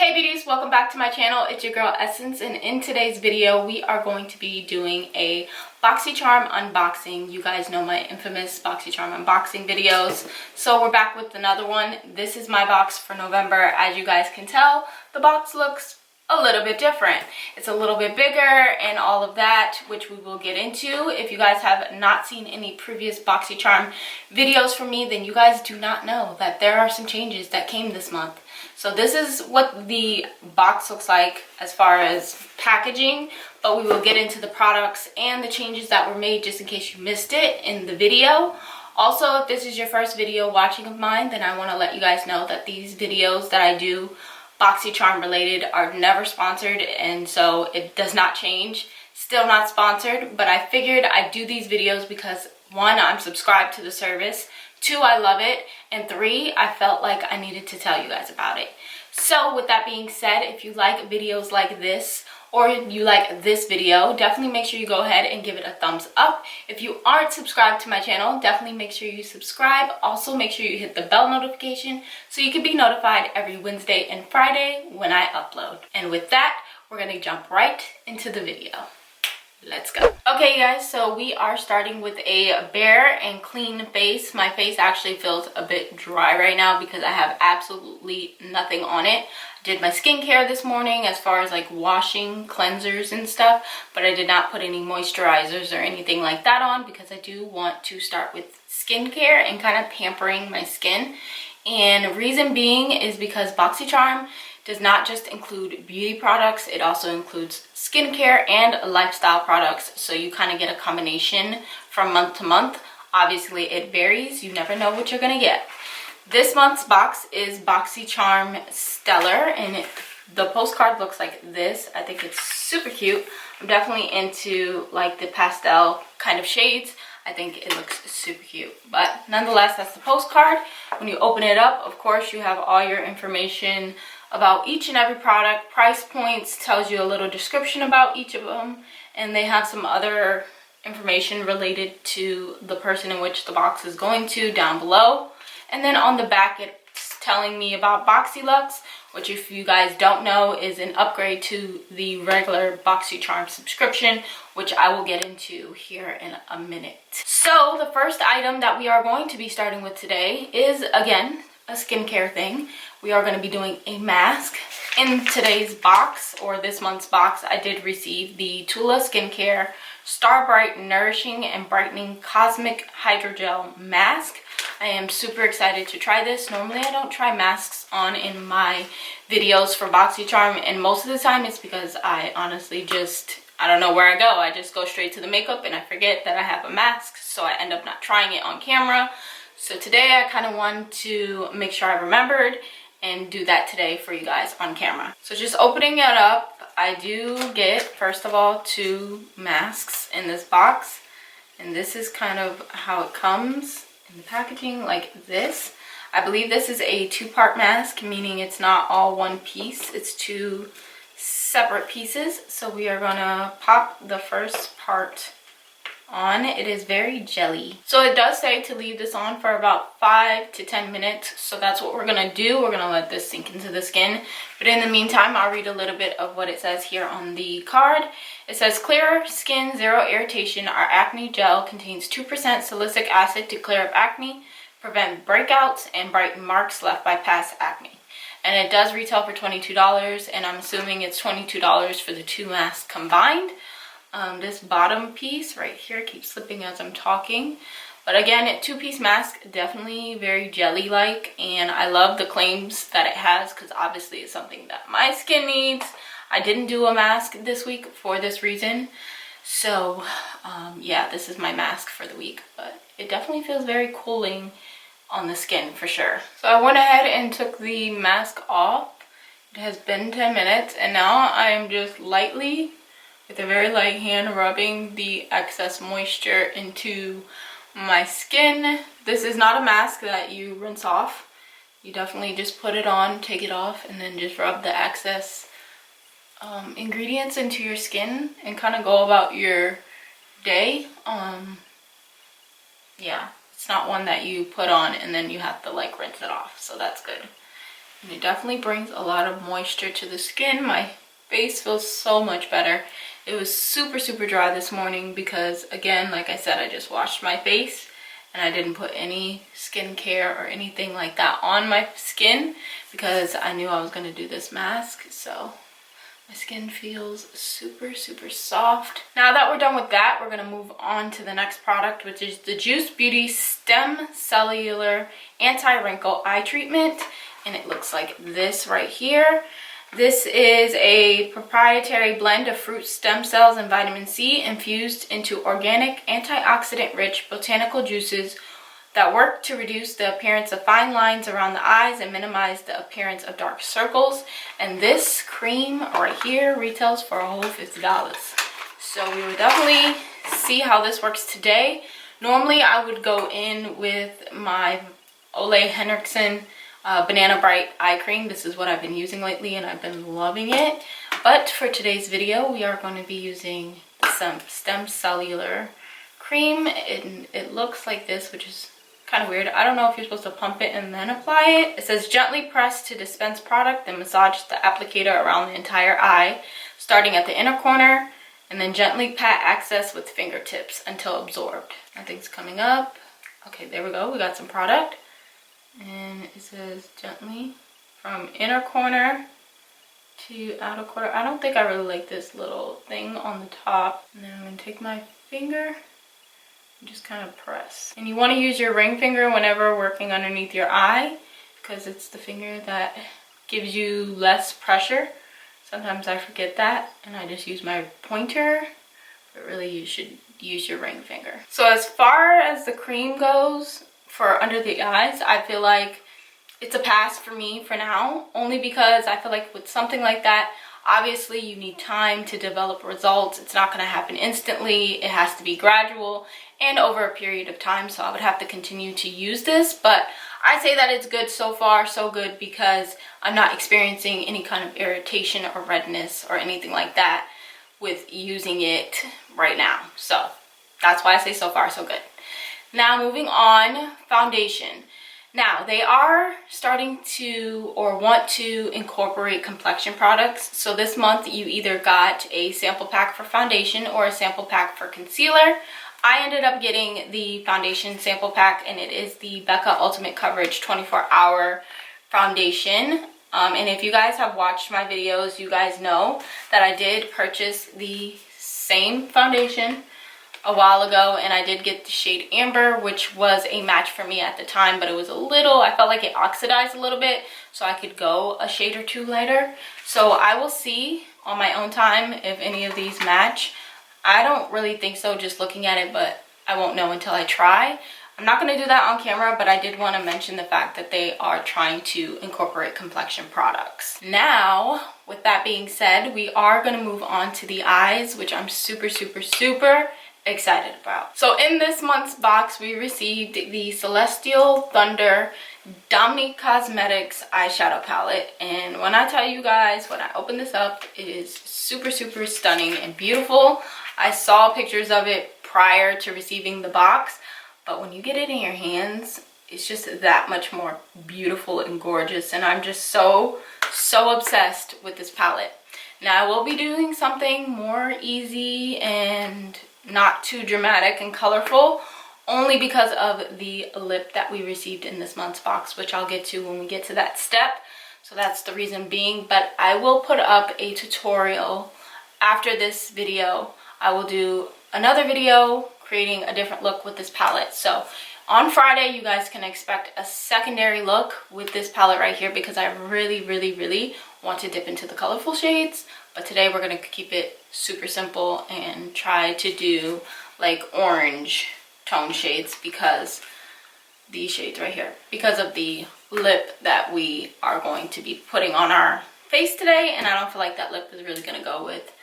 Hey beauties, welcome back to my channel. It's your girl Essence, and in today's video we are going to be doing a Boxycharm unboxing. You guys know my infamous Boxycharm unboxing videos, so we're back with another one. This is my box for November. As you guys can tell, the box looks a little bit different. It's a little bit bigger and all of that, which we will get into. If you guys have not seen any previous Boxycharm videos from me, then you guys do not know that there are some changes that came this month. So this is what the box looks like as far as packaging, but we will get into the products and the changes that were made just in case you missed it in the video. Also, if this is your first video watching of mine, then I want to let you guys know that these videos that I do Boxycharm related are never sponsored, and so it does not change. Still not sponsored, but I figured I'd do these videos because 1, I'm subscribed to the service, 2, I love it, and 3, I felt like I needed to tell you guys about it. So with that being said, if you like videos like this or you like this video, definitely make sure you go ahead and give it a thumbs up. If you aren't subscribed to my channel, definitely make sure you subscribe. Also make sure you hit the bell notification so you can be notified every Wednesday and Friday when I upload. And with that, we're gonna jump right into the video. Let's go. Okay guys, so we are starting with a bare and clean face. My face actually feels a bit dry right now because I have absolutely nothing on it. I did my skincare this morning as far as like washing, cleansers and stuff, but I did not put any moisturizers or anything like that on because I do want to start with skincare and kind of pampering my skin. And reason being is because Boxycharm does not just include beauty products, it also includes skincare and lifestyle products. So you kind of get a combination from month to month. Obviously it varies, you never know what you're gonna get. This month's box is Boxycharm Stellar, and the postcard looks like this. I think it's super cute. I'm definitely into like the pastel kind of shades. I think it looks super cute, but nonetheless, that's the postcard. When you open it up, of course, you have all your information about each and every product, price points, tells you a little description about each of them, and they have some other information related to the person in which the box is going to down below. And then on the back, it's telling me about BoxyLuxe, which if you guys don't know is an upgrade to the regular Boxycharm subscription, which I will get into here in a minute. So the first item that we are going to be starting with today is, again, a skincare thing. We are going to be doing a mask. In today's box, or this month's box, I did receive the TULA Skincare Star Bright Nourishing and Brightening Cosmic Hydrogel Mask. I am super excited to try this. Normally I don't try masks on in my videos for Boxycharm, and most of the time it's because I honestly I don't know where I go. I just go straight to the makeup and I forget that I have a mask, so I end up not trying it on camera. So today I kind of want to make sure I remembered and do that today for you guys on camera. So just opening it up, I do get, first of all, 2 masks in this box, and this is kind of how it comes in the packaging, like this. I believe this is a 2-part mask, meaning it's not all one piece, it's 2 separate pieces. So we are gonna pop the first part on. It is very jelly, so it does say to leave this on for about 5 to 10 minutes, so that's what we're gonna do. We're gonna let this sink into the skin, but in the meantime I'll read a little bit of what it says here on the card. It says, clear skin, zero irritation. Our acne gel contains 2% salicylic acid to clear up acne, prevent breakouts, and brighten marks left by past acne. And it does retail for $22, and I'm assuming it's $22 for the 2 masks combined. This bottom piece right here keeps slipping as I'm talking, but again, a 2-piece mask, definitely very jelly like, and I love the claims that it has because obviously it's something that my skin needs. I didn't do a mask this week for this reason, so yeah, this is my mask for the week, but it definitely feels very cooling on the skin for sure. So I went ahead and took the mask off. It has been 10 minutes, and now I am just lightly, with a very light hand, rubbing the excess moisture into my skin. This is not a mask that you rinse off. You definitely just put it on, take it off, and then just rub the excess ingredients into your skin and kind of go about your day. Yeah, it's not one that you put on and then you have to like rinse it off, so that's good. And it definitely brings a lot of moisture to the skin. My face feels so much better. It was super, super dry this morning because, again, like I said, I just washed my face and I didn't put any skincare or anything like that on my skin because I knew I was going to do this mask. So my skin feels super, super soft. Now that we're done with that, we're going to move on to the next product, which is the Juice Beauty Stem Cellular Anti-Wrinkle Eye Treatment. And it looks like this right here. This is a proprietary blend of fruit stem cells and vitamin C infused into organic, antioxidant-rich botanical juices that work to reduce the appearance of fine lines around the eyes and minimize the appearance of dark circles. And this cream right here retails for a whole $50. So we will definitely see how this works today. Normally I would go in with my Ole Henriksen Banana Bright eye cream. This is what I've been using lately and I've been loving it. But for today's video, we are going to be using some Stem Cellular cream. It looks like this, which is kind of weird. I don't know if you're supposed to pump it and then apply it. It says gently press to dispense product, then massage the applicator around the entire eye, starting at the inner corner, and then gently pat access with fingertips until absorbed. Nothing's coming up. Okay, there we go. We got some product. And it says gently from inner corner to outer corner. I don't think I really like this little thing on the top. And then I'm going to take my finger and just kind of press. And you want to use your ring finger whenever working underneath your eye because it's the finger that gives you less pressure. Sometimes I forget that and I just use my pointer, but really you should use your ring finger. So as far as the cream goes, for under the eyes, I feel like it's a pass for me for now, only because I feel like with something like that, obviously you need time to develop results. It's not going to happen instantly. It has to be gradual and over a period of time, so I would have to continue to use this. But I say that it's good so far, so good, because I'm not experiencing any kind of irritation or redness or anything like that with using it right now. So that's why I say so far, so good. Now moving on, foundation. Now they are starting to or want to incorporate complexion products. So this month you either got a sample pack for foundation or a sample pack for concealer. I ended up getting the foundation sample pack and it is the Becca Ultimate Coverage 24-hour foundation. And if you guys have watched my videos, you guys know that I did purchase the same foundation a while ago, and I did get the shade Amber, which was a match for me at the time, but it was a little, I felt like it oxidized a little bit, so I could go a shade or two lighter. So I will see on my own time if any of these match. I don't really think so just looking at it, but I won't know until I try. I'm not going to do that on camera, but I did want to mention the fact that they are trying to incorporate complexion products. Now, with that being said, we are going to move on to the eyes, which I'm super, super, super excited about. So in this month's box, we received the Celestial Thunder Dominique Cosmetics eyeshadow palette. And when I tell you guys, when I open this up, it is super, super stunning and beautiful. I saw pictures of it prior to receiving the box, but when you get it in your hands, it's just that much more beautiful and gorgeous. And I'm just so obsessed with this palette. Now I will be doing something more easy and not too dramatic and colorful, only because of the lip that we received in this month's box, which I'll get to when we get to that step. So that's the reason being, but I will put up a tutorial after this video. I will do another video creating a different look with this palette. So on Friday, you guys can expect a secondary look with this palette right here, because I really, really, really want to dip into the colorful shades. But today we're going to keep it super simple and try to do like orange tone shades, because these shades right here, because of the lip that we are going to be putting on our face today. And I don't feel like that lip is really going to go with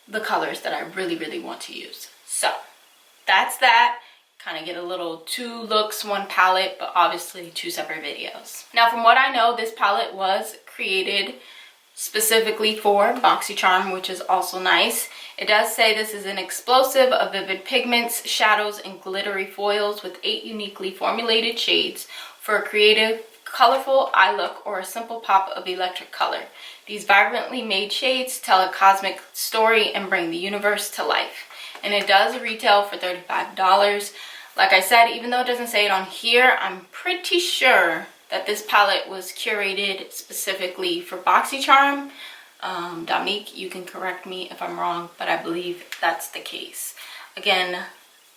the colors that I really, really want to use. So that's that. Kind of get a little 2 looks, 1 palette, but obviously 2 separate videos. Now, from what I know, this palette was created specifically for Boxycharm, which is also nice. It does say this is an explosive of vivid pigments, shadows, and glittery foils with 8 uniquely formulated shades for a creative colorful eye look or a simple pop of electric color. These vibrantly made shades tell a cosmic story and bring the universe to life. And it does retail for $35. Like I said, even though it doesn't say it on here, I'm pretty sure that this palette was curated specifically for Boxycharm. Dominique, you can correct me if I'm wrong, but I believe that's the case. Again,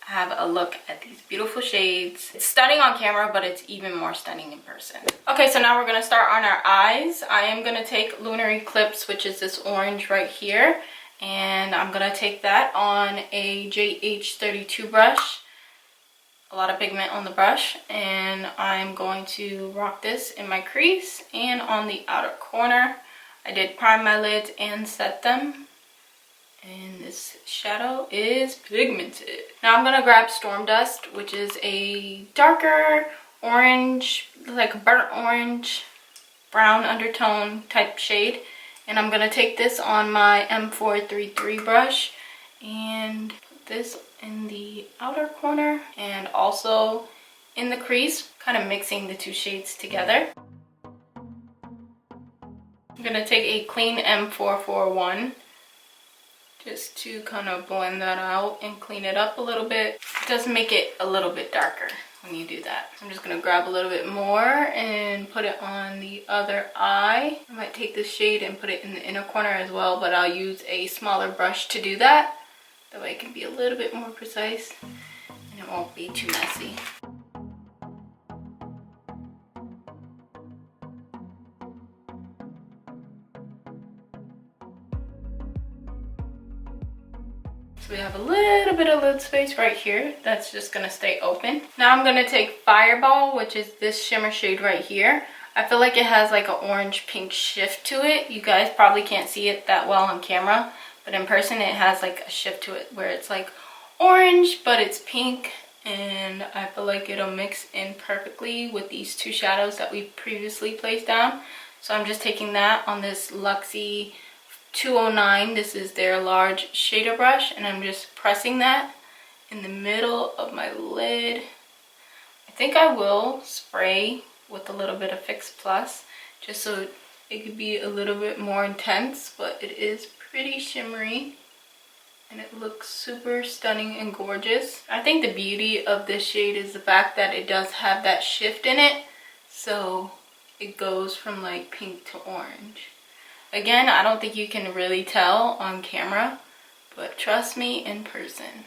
have a look at these beautiful shades. It's stunning on camera, but it's even more stunning in person. Okay, so now we're gonna start on our eyes. I am gonna take Lunar Eclipse, which is this orange right here, and I'm gonna take that on a JH32 brush. A lot of pigment on the brush, and I'm going to rock this in my crease and on the outer corner. I did prime my lids and set them, and this shadow is pigmented. Now I'm gonna grab Storm Dust, which is a darker orange, like burnt orange, brown undertone type shade, and I'm gonna take this on my M433 brush and put this in the outer corner and also in the crease, kind of mixing the two shades together. I'm gonna take a clean M441 just to kind of blend that out and clean it up a little bit. It does make it a little bit darker when you do that. I'm just gonna grab a little bit more and put it on the other eye. I might take this shade and put it in the inner corner as well, but I'll use a smaller brush to do that. That way it can be a little bit more precise and it won't be too messy. So we have a little bit of lid space right here. That's just gonna stay open. Now I'm gonna take Fireball, which is this shimmer shade right here. I feel like it has like an orange pink shift to it. You guys probably can't see it that well on camera, but in person it has like a shift to it where it's like orange but it's pink, and I feel like it'll mix in perfectly with these two shadows that we previously placed down. So I'm just taking that on this Luxie 209. This is their large shader brush, and I'm just pressing that in the middle of my lid. I think I will spray with a little bit of Fix Plus just so it could be a little bit more intense, but it is pretty shimmery and it looks super stunning and gorgeous. I think the beauty of this shade is the fact that it does have that shift in it, so it goes from like pink to orange. Again, I don't think you can really tell on camera, but trust me, in person,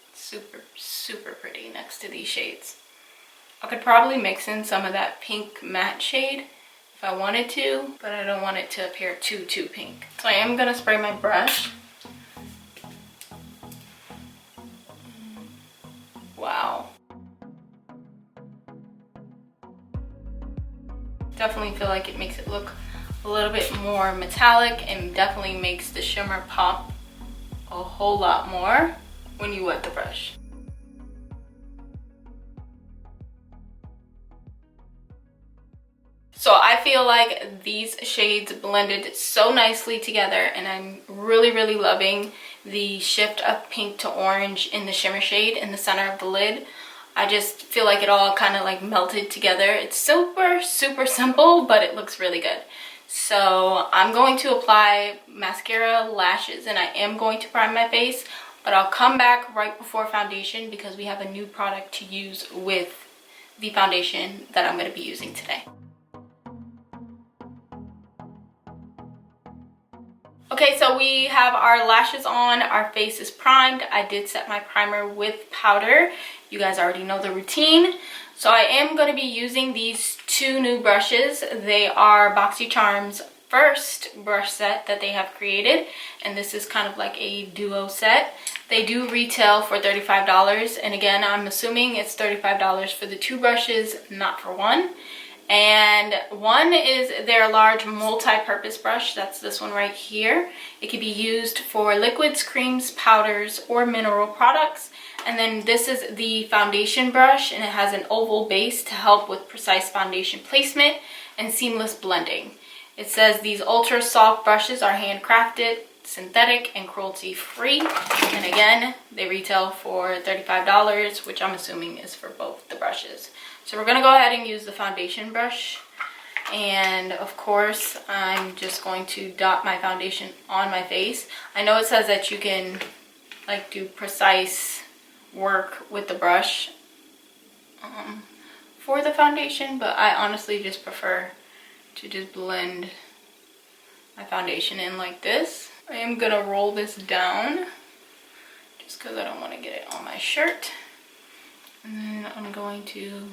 it's super, super pretty next to these shades. I could probably mix in some of that pink matte shade if I wanted to, but I don't want it to appear too pink. So I am gonna spray my brush. Wow. Definitely feel like it makes it look a little bit more metallic and definitely makes the shimmer pop a whole lot more when you wet the brush. So I feel like these shades blended so nicely together, and I'm really loving the shift of pink to orange in the shimmer shade in the center of the lid. I just feel like it all kind of like melted together. It's super simple, but it looks really good. So I'm going to apply mascara, lashes, and I am going to prime my face, but I'll come back right before foundation because we have a new product to use with the foundation that I'm going to be using today. Okay, so we have our lashes on, our face is primed. I did set my primer with powder. You guys already know the routine. So I am going to be using these two new brushes. They are Boxycharm's first brush set that they have created, and this is kind of like a duo set. They do retail for $35, and again, I'm assuming it's $35 for the two brushes, not for one. And one is their large multi-purpose brush. That's this one right here. It can be used for liquids, creams, powders, or mineral products. And then this is the foundation brush, and it has an oval base to help with precise foundation placement and seamless blending. It says these ultra soft brushes are handcrafted, synthetic, and cruelty-free. And again, they retail for $35, which I'm assuming is for both the brushes. So we're gonna go ahead and use the foundation brush And of course, I'm just going to dot my foundation on my face. I know it says that you can like do precise work with the brush for the foundation, but I honestly just prefer to just blend my foundation in like this. I am gonna roll this down just because I don't want to get it on my shirt. And then I'm going to,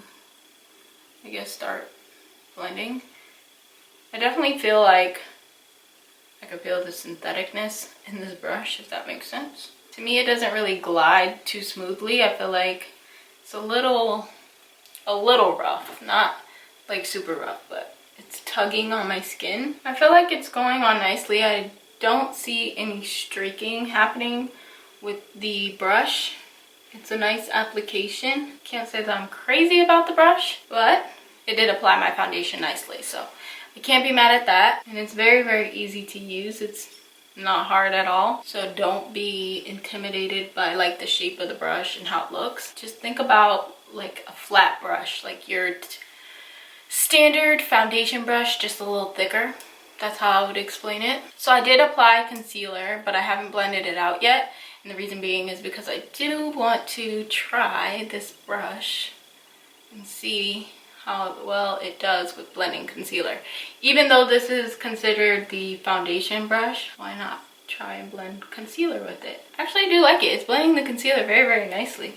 I guess, start blending. I definitely feel like I can feel the syntheticness in this brush, if that makes sense. To me, it doesn't really glide too smoothly. I feel like it's a little rough, not like super rough, but it's tugging on my skin. I feel like it's going on nicely. I don't see any streaking happening with the brush. It's a nice application. Can't say that I'm crazy about the brush, but it did apply my foundation nicely, so I can't be mad at that. And it's very, very easy to use. It's not hard at all. So don't be intimidated by like the shape of the brush and how it looks. Just think about like a flat brush, like your standard foundation brush, just a little thicker. That's how I would explain it. So I did apply concealer, but I haven't blended it out yet. And the reason being is because I do want to try this brush and see how well it does with blending concealer. Even though this is considered the foundation brush, why not try and blend concealer with it? Actually, I do like it. It's blending the concealer very, very nicely.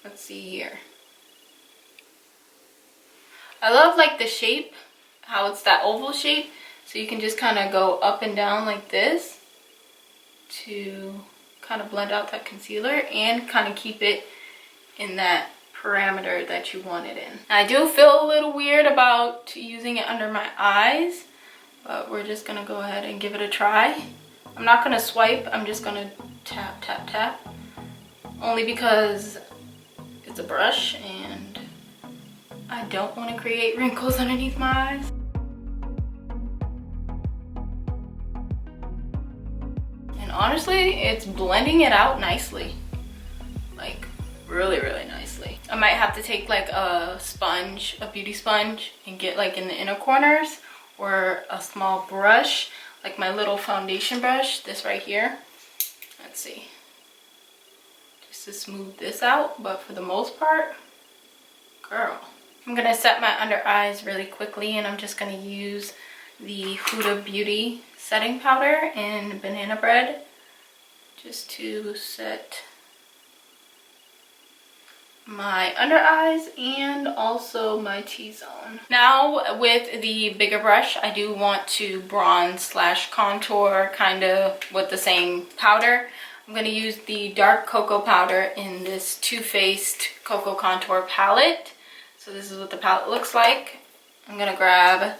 Let's see here. I love like the shape, how it's that oval shape. So you can just kind of go up and down like this to kind of blend out that concealer and kind of keep it in that parameter that you want it in. I do feel a little weird about using it under my eyes, but we're just gonna go ahead and give it a try. I'm not gonna swipe, I'm just gonna tap, tap, tap. Only because it's a brush and I don't want to create wrinkles underneath my eyes. And honestly, it's blending it out nicely. Like, really, really nicely. I might have to take like a sponge, a beauty sponge, and get like in the inner corners, or a small brush, like my little foundation brush, this right here. Let's see. Just to smooth this out, but for the most part, girl. I'm gonna set my under eyes really quickly, and I'm just gonna use the Huda Beauty setting powder in banana bread just to set my under eyes and also my T-zone. Now with the bigger brush, I do want to bronze slash contour kind of with the same powder. I'm going to use the dark cocoa powder in this Too Faced Cocoa Contour palette. So this is what the palette looks like. I'm going to grab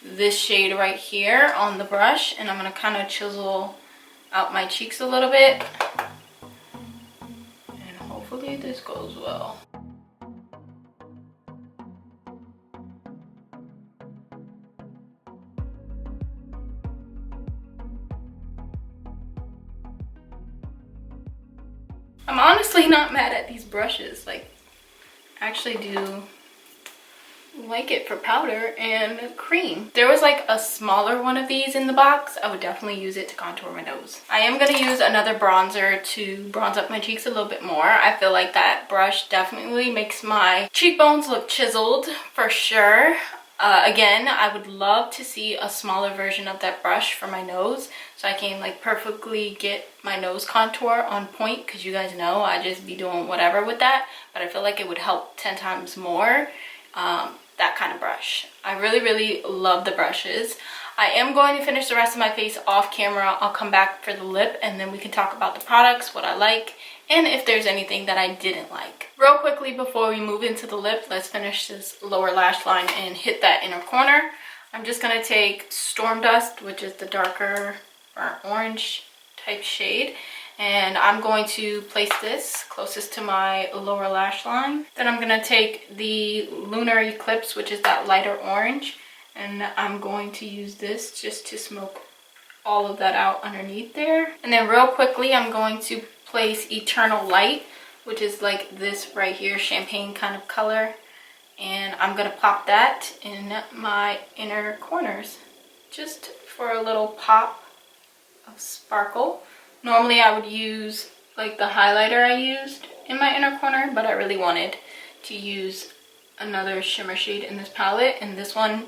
this shade right here on the brush, and I'm going to kind of chisel out my cheeks a little bit. And hopefully this goes well. I'm honestly not mad at these brushes. Like, I actually do like it for powder and cream. There was like a smaller one of these in the box. I would definitely use it to contour my nose. I am going to use another bronzer to bronze up my cheeks a little bit more. I feel like that brush definitely makes my cheekbones look chiseled for sure. Again, I would love to see a smaller version of that brush for my nose, so I can like perfectly get my nose contour on point, because you guys know I just be doing whatever with that, but I feel like it would help 10 times more. That kind of brush. I really, really love the brushes. I am going to finish the rest of my face off camera. I'll come back for the lip, and then we can talk about the products, what I like, and if there's anything that I didn't like. Real quickly before we move into the lip, let's finish this lower lash line and hit that inner corner. I'm just going to take Storm Dust, which is the darker burnt orange type shade, and I'm going to place this closest to my lower lash line. Then I'm going to take the Lunar Eclipse, which is that lighter orange, and I'm going to use this just to smoke all of that out underneath there. And then real quickly, I'm going to place Eternal Light, which is like this right here, champagne kind of color, and I'm gonna pop that in my inner corners just for a little pop of sparkle. Normally I would use like the highlighter I used in my inner corner, but I really wanted to use another shimmer shade in this palette, and this one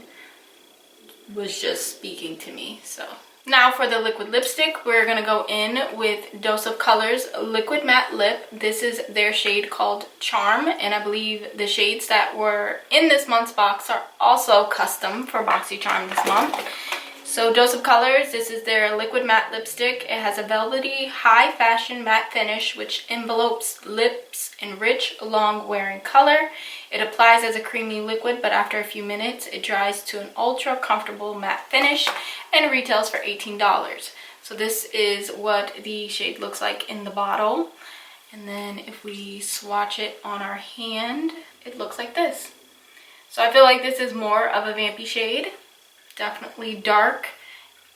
was just speaking to me. So now for the liquid lipstick, we're gonna go in with Dose of Colors Liquid Matte Lip. This is their shade called Charm, and I believe the shades that were in this month's box are also custom for Boxycharm this month. So Dose of Colors, this is their liquid matte lipstick. It has a velvety, high fashion matte finish which envelopes lips in rich, long wearing color. It applies as a creamy liquid, but after a few minutes, it dries to an ultra comfortable matte finish and retails for $18. So this is what the shade looks like in the bottle. And then if we swatch it on our hand, it looks like this. So I feel like this is more of a vampy shade. Definitely dark.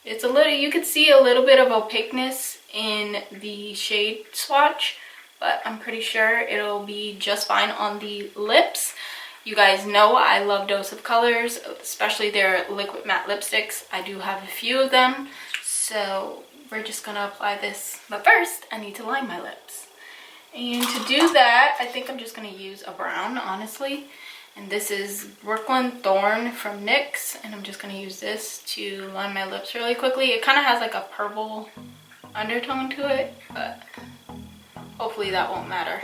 It's a little, you could see a little bit of opaqueness in the shade swatch, but I'm pretty sure it'll be just fine on the lips. You guys know I love Dose of Colors, especially their liquid matte lipsticks. I do have a few of them, so we're just gonna apply this. But first, I need to line my lips. And to do that, I think I'm just gonna use a brown, honestly. And this is Brooklyn Thorn from NYX, and I'm just going to use this to line my lips really quickly. It kind of has like a purple undertone to it, but hopefully that won't matter.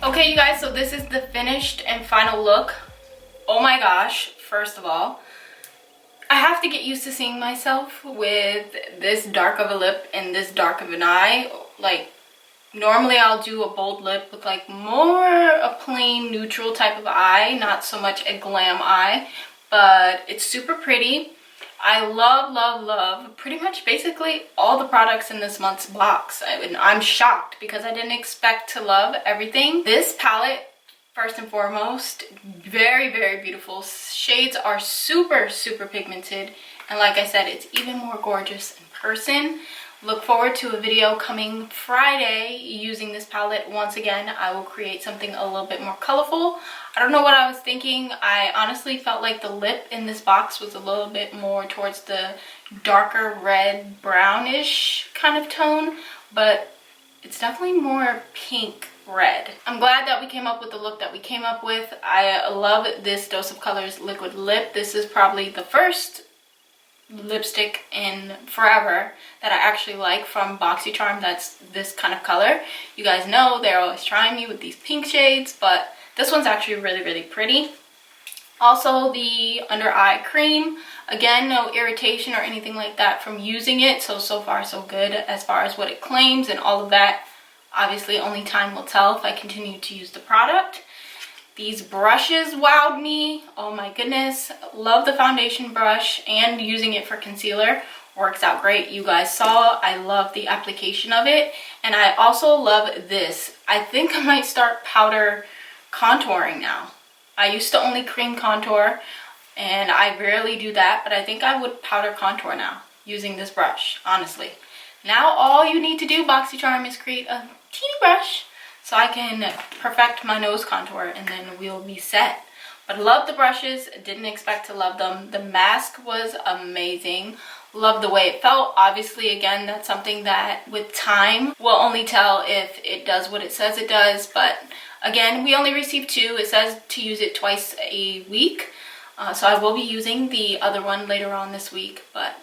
Okay, you guys, so this is the finished and final look. Oh my gosh, first of all, I have to get used to seeing myself with this dark of a lip and this dark of an eye. Like, normally I'll do a bold lip with like more a plain neutral type of eye, not so much a glam eye, but it's super pretty. I love pretty much basically all the products in this month's box. I'm shocked because I didn't expect to love everything. This palette, first and foremost, very beautiful. Shades are super pigmented, and like I said, it's even more gorgeous in person. Look forward to a video coming Friday using this palette. Once again, I will create something a little bit more colorful. I don't know what I was thinking. I honestly felt like the lip in this box was a little bit more towards the darker red brownish kind of tone, but it's definitely more pink red. I'm glad that we came up with the look that we came up with. I love this Dose of Colors liquid lip. This is probably the first lipstick in forever that I actually like from Boxycharm that's this kind of color. You guys know they're always trying me with these pink shades, but this one's actually really pretty. Also, the under eye cream, again, no irritation or anything like that from using it, so far so good as far as what it claims and all of that. Obviously only time will tell if I continue to use the product. These brushes wowed me. Oh my goodness. Love the foundation brush, and using it for concealer works out great. You guys saw I love the application of it, and I also love this. I think I might start powder contouring now. I used to only cream contour, and I rarely do that, but I think I would powder contour now using this brush, honestly. Now all you need to do, Boxycharm, is create a teeny brush so I can perfect my nose contour, and then we'll be set. But love the brushes, didn't expect to love them. The mask was amazing. Love the way it felt. Obviously, again, that's something that with time we'll only tell if it does what it says it does. But again, we only received 2. It says to use it twice a week. So I will be using the other one later on this week, but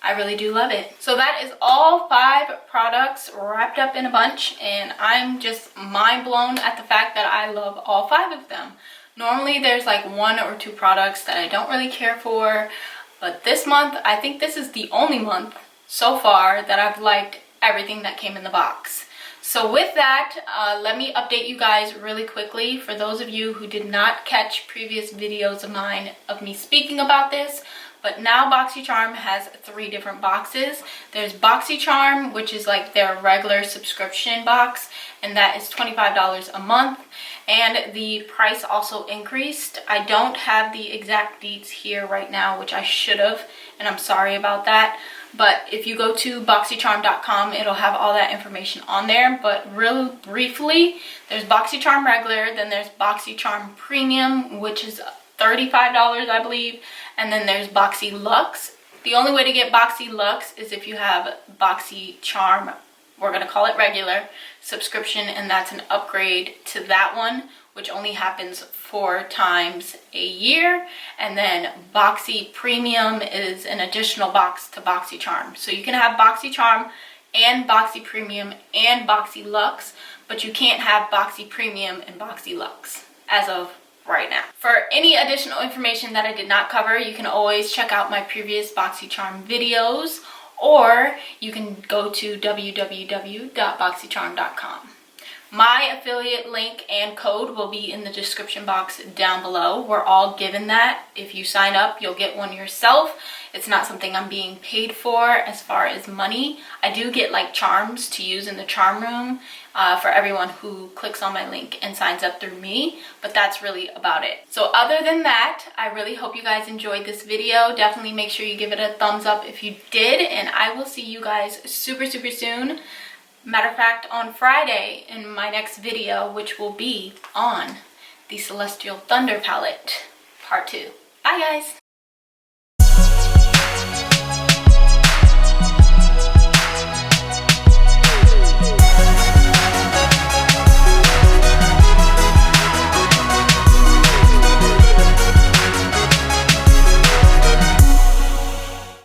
I really do love it. So that is all 5 products wrapped up in a bunch, and I'm just mind blown at the fact that I love all 5 of them. Normally there's like 1 or 2 products that I don't really care for, but this month, I think this is the only month so far that I've liked everything that came in the box. So with that, let me update you guys really quickly. For those of you who did not catch previous videos of mine of me speaking about this, but now Boxycharm has 3 different boxes. There's Boxycharm, which is like their regular subscription box, and that is $25 a month. And the price also increased. I don't have the exact deets here right now, which I should have, and I'm sorry about that. But if you go to boxycharm.com, it'll have all that information on there. But real briefly, there's Boxycharm regular, then there's Boxycharm premium, which is $35, I believe, and then there's Boxy Luxe. The only way to get Boxy Luxe is if you have Boxycharm, we're gonna call it regular, subscription, and that's an upgrade to that one, which only happens 4 times a year. And then Boxy Premium is an additional box to Boxycharm. So you can have Boxycharm and Boxy Premium and Boxy Luxe, but you can't have Boxy Premium and Boxy Luxe as of right now. For any additional information that I did not cover, you can always check out my previous Boxycharm videos, or you can go to www.boxycharm.com. My affiliate link and code will be in the description box down below. We're all given that. If you sign up, you'll get one yourself. It's not something I'm being paid for as far as money. I do get like charms to use in the charm room for everyone who clicks on my link and signs up through me, but that's really about it. So other than that, I really hope you guys enjoyed this video. Definitely make sure you give it a thumbs up if you did, and I will see you guys super soon. Matter of fact, on Friday in my next video, which will be on the Celestial Thunder palette part 2. Bye guys!